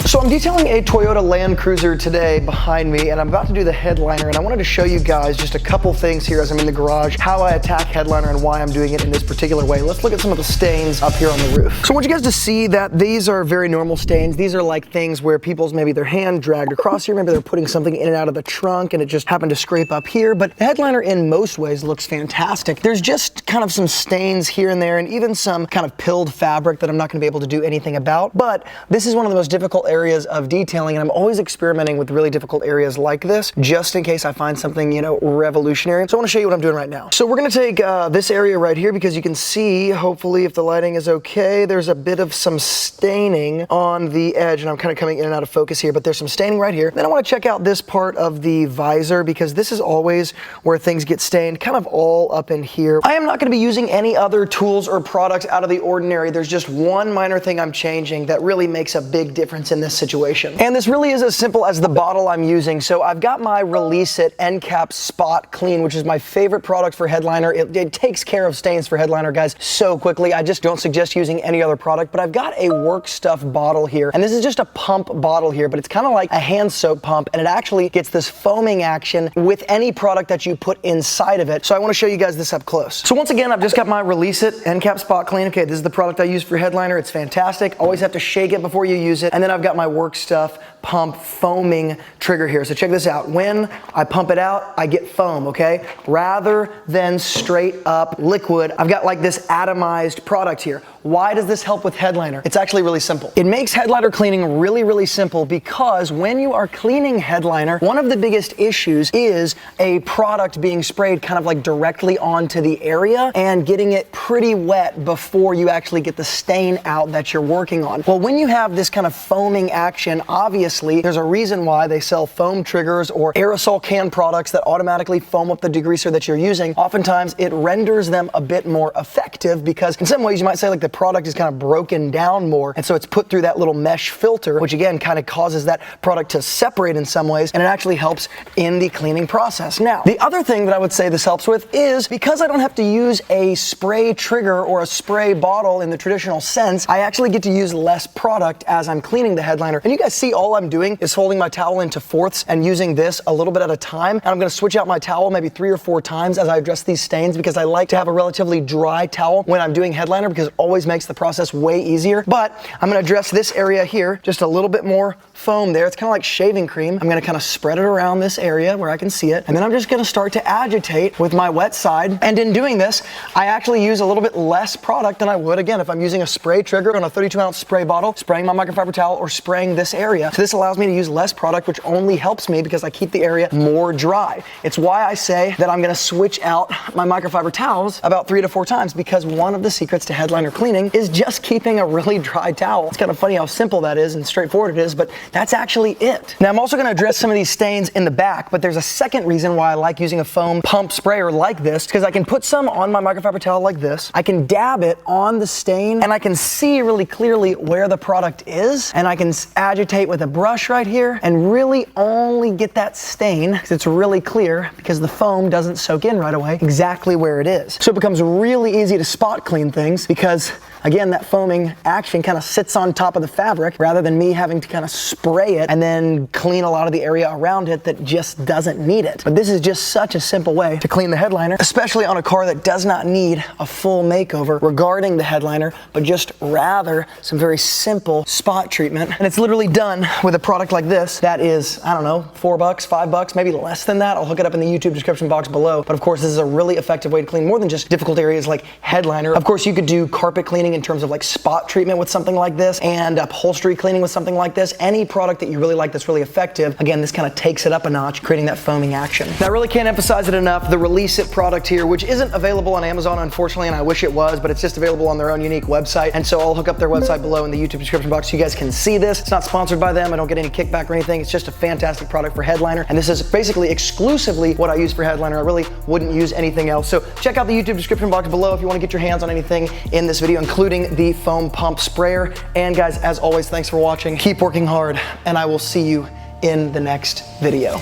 So I'm detailing a Toyota Land Cruiser today behind me, and I'm about to do the headliner, and I wanted to show you guys just a couple things here as I'm in the garage, how I attack headliner and why I'm doing it in this particular way. Let's look at some of the stains up here on the roof. So I want you guys to see that these are very normal stains. These are like things where people's maybe their hand dragged across here, maybe they're putting something in and out of the trunk and it just happened to scrape up here, but the headliner in most ways looks fantastic. There's just kind of some stains here and there and even some kind of pilled fabric that I'm not gonna be able to do anything about, but this is one of the most difficult areas of detailing, and I'm always experimenting with really difficult areas like this, just in case I find something, you know, revolutionary. So I want to show you what I'm doing right now. So we're going to take this area right here, because you can see, hopefully if the lighting is okay, there's a bit of some staining on the edge, and I'm kind of coming in and out of focus here, but there's some staining right here. Then I want to check out this part of the visor, because this is always where things get stained, kind of all up in here. I am not going to be using any other tools or products out of the ordinary. There's just one minor thing I'm changing that really makes a big difference in this situation. And this really is as simple as the bottle I'm using. So I've got my Release It End Cap Spot Clean, which is my favorite product for headliner. It takes care of stains for headliner, guys, so quickly. I just don't suggest using any other product, but I've got a Work Stuff bottle here, and this is just a pump bottle here, but it's kind of like a hand soap pump, and it actually gets this foaming action with any product that you put inside of it. So I want to show you guys this up close. So once again, I've just got my Release It End Cap Spot Clean. Okay, this is the product I use for headliner. It's fantastic. Always have to shake it before you use it. And then I've got my Work Stuff pump foaming trigger here. So check this out. When I pump it out, I get foam, okay? Rather than straight up liquid, I've got like this atomized product here. Why does this help with headliner? It's actually really simple. It makes headliner cleaning really, really simple, because when you are cleaning headliner, one of the biggest issues is a product being sprayed kind of like directly onto the area and getting it pretty wet before you actually get the stain out that you're working on. Well, when you have this kind of foaming action, obviously there's a reason why they sell foam triggers or aerosol can products that automatically foam up the degreaser that you're using. Oftentimes it renders them a bit more effective, because in some ways you might say like the product is kind of broken down more, and so it's put through that little mesh filter, which again kind of causes that product to separate in some ways, and it actually helps in the cleaning process. Now, the other thing that I would say this helps with is, because I don't have to use a spray trigger or a spray bottle in the traditional sense, I actually get to use less product as I'm cleaning the headliner. And you guys see all I'm doing is folding my towel into fourths and using this a little bit at a time, and I'm going to switch out my towel maybe 3 or 4 times as I address these stains, because I like to have a relatively dry towel when I'm doing headliner, because it always makes the process way easier. But I'm going to address this area here, just a little bit more foam there. It's kind of like shaving cream. I'm going to kind of spread it around this area where I can see it, and then I'm just going to start to agitate with my wet side. And in doing this, I actually use a little bit less product than I would, again, if I'm using a spray trigger on a 32-ounce spray bottle, spraying my microfiber towel, or spraying this area. So this allows me to use less product, which only helps me because I keep the area more dry. It's why I say that I'm going to switch out my microfiber towels about 3 to 4 times, because one of the secrets to headliner cleaning is just keeping a really dry towel. It's kind of funny how simple that is and straightforward it is, but that's actually it. Now I'm also going to address some of these stains in the back, but there's a second reason why I like using a foam pump sprayer like this, because I can put some on my microfiber towel like this, I can dab it on the stain, and I can see really clearly where the product is, and I can agitate with a brush right here and really only get that stain, because it's really clear, because the foam doesn't soak in right away, exactly where it is. So it becomes really easy to spot clean things, because again, that foaming action kind of sits on top of the fabric, rather than me having to kind of spray it and then clean a lot of the area around it that just doesn't need it. But this is just such a simple way to clean the headliner, especially on a car that does not need a full makeover regarding the headliner, but just rather some very simple spot treatment. And it's literally done with a product like this that is, I don't know, $4, $5, maybe less than that. I'll hook it up in the YouTube description box below. But of course, this is a really effective way to clean more than just difficult areas like headliner. Of course, you could do carpet cleaning in terms of like spot treatment with something like this, and upholstery cleaning with something like this. Any product that you really like that's really effective, again, this kind of takes it up a notch, creating that foaming action. Now, I really can't emphasize it enough, the Release It product here, which isn't available on Amazon, unfortunately, and I wish it was, but it's just available on their own unique website. And so I'll hook up their website below in the YouTube description box so you guys can see this. It's not sponsored by them. I don't get any kickback or anything. It's just a fantastic product for headliner. And this is basically exclusively what I use for headliner. I really wouldn't use anything else. So check out the YouTube description box below if you want to get your hands on anything in this video, including the foam pump sprayer. And guys, as always, thanks for watching. Keep working hard, and I will see you in the next video.